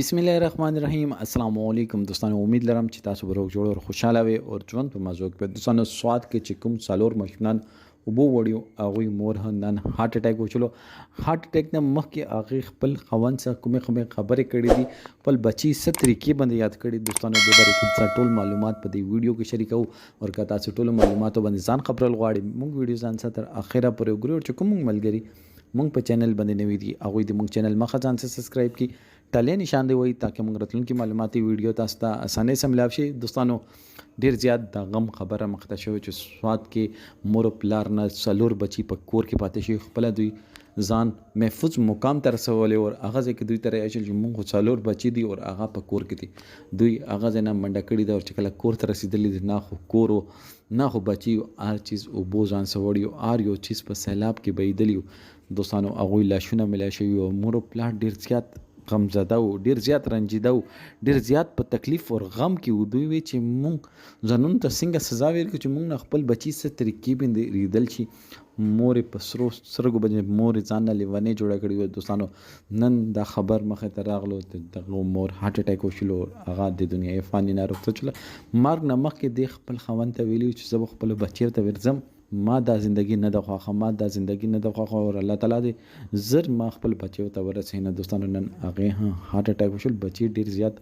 बिस्मिल्लाहिर्रहमानिर्रहीम अस्सलाम वालेकुम दोस्तों। उम्मीद लरम چې تاسو به روغ جوړ او خوشاله وي او ژوند په مزو کې دوستانو سواد کې چې کوم څلور ماشومان وبو وړیو هغوی مور نن هارت اٹیک وشلو. هارت اٹیک نه مخکې هغې خپل خاوند څخه کومې خبرې کړې دي، خپل بچي څه طریقې باندې یاد کړي. دوستانو دې باره کې ټول معلومات په دې ویډیو کې شریکو او که تاسو ټولو معلوماتو باندې ځان خبرول غواړئ موږ ویډیو ځان سره تر اخره پورې وګورئ. او چې کوم ملګري مونږ په چینل باندې نوی دي هغوی د مونږ چینل مخه ځان سره سبسکرایب کړي، ټاله نشان دی وایي تاکہ مونږ راتلونکي معلوماتي ویډیو تاسو ته اسانۍ سره ملاو شي. دوستانو ډیر زیات د غم خبره مخته شوې چې سواد کې مور پلار نه څلور بچي په کور کې پاتې شي، خپله دوی ځان محفوظ مقام ته رسولی او هغه ځای کې دوی ته رایي چې مونږ خو څلور بچي دي او هغه په کور کې دي. دوی هغه ځای نه منډه کړې ده او چې کله کور ته رسېدلي دي نه خو کور و نه خو بچي هر چیز اوبو ځان سره وړي او هر یو چیز په سیلاب کې بهیدلي. دوستانو هغوی لاشونه ملا شوي او مور او پلار ډېر زیات غمزده و، ډېر زیات رنجیده و، ډېر زیات په تکلیف او غم کې و. دوی وی چې مونږ ځانونو ته څنګه سزا ورکړو چې مونږ نه خپل بچي څه طریقې باندې ریدل شي. مور یې په سرو سترګو باندې مور یې ځان نه لیونۍ جوړه کړې وه. دوستانو نن دا خبر مخې ته راغلو دغه مور هارت اټیک وشلو، هغه د دنیای فاني نه رخصت شوله. مرګ نه مخکې دې خپل خاوند ته ویلي چې زه به خپلو بچیو ته ورځم، ما دا زندگی نه ده خوښه، ما دا زندگی نه ده خوښه او الله تعالی دې زر ما خپل بچیو ته ورسوي. نه دوستانو نن هغې هارت اټیک وشول. بچي ډېر زیات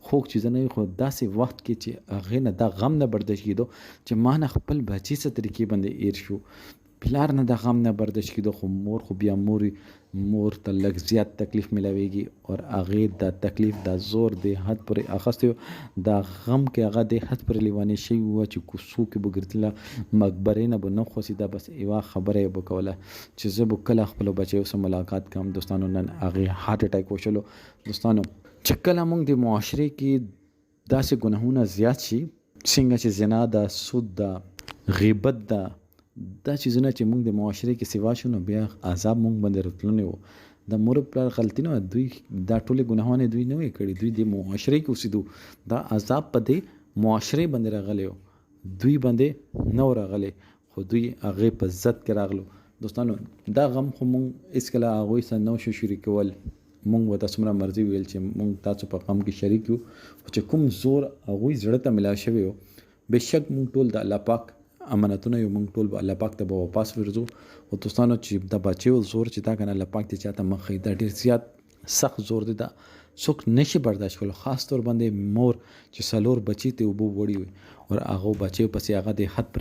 خوږ چیزونه وي خو داسې وخت کې چې هغې نه دا غم نه برداشت کېدو چې ما نه خپل بچي څه طریقې باندې ایر شو. پلار نه د غم نه برداشت کېدو خو مور خو بیا مور ته لږ زیات تکلیف ملاویږي او هغې دا تکلیف دا زور د حد پورې اخیستی و. دا غم کې هغه د حد پورې لیونې شوي وه چې کوڅو کې به ګرځېدله، مقبرې نه به نه خوځېده، بس یوه خبره یې به کوله چې زه به کله خپلو بچیو سره ملاقات کوم. دوستانو نن هغې هارت اټیک وشلو. دوستانو چې کله موږ د معاشرې کې داسې ګناهونه زیات شي څنګه چې زنا ده، سود ده، غیبت ده، دا چیزونه چې موږ د معاشرې کې سوا شو نو بیا عذاب موږ باندې راتللی و. د مور پلار غلطي نه وه، دوی دا ټولې ګناهونه دوی نه وی کړي، دوی د معاشرې کې اوسېدو. دا عذاب په دې معاشرې باندې راغلی و، دوی باندې نه و راغلی خو دوی هغې په ضد کې راغلو. دوستانو دا غم خو موږ هېڅکله هغوی سره نه شو شریکول. موږ ورته څومره مرضي ویل چې موږ تاسو په غم کې شریک یو، خو چې کوم زور هغوی زړه ته ملا شوی و بېشک موږ ټول د الله پاک امانتونه یو، موږ ټول به الله پاک ته به واپس ورځو. او دوستانو چې د بچیو زور چې دا کنه الله پاک دې چاته مخ ښیي دا ډېر زیات سخت زور دی، دا څوک نشي برداشت کولو. خاص طور باندې مور چې څلور بچي ته اوبه وړي وي او هغو بچیو پسې هغه د حد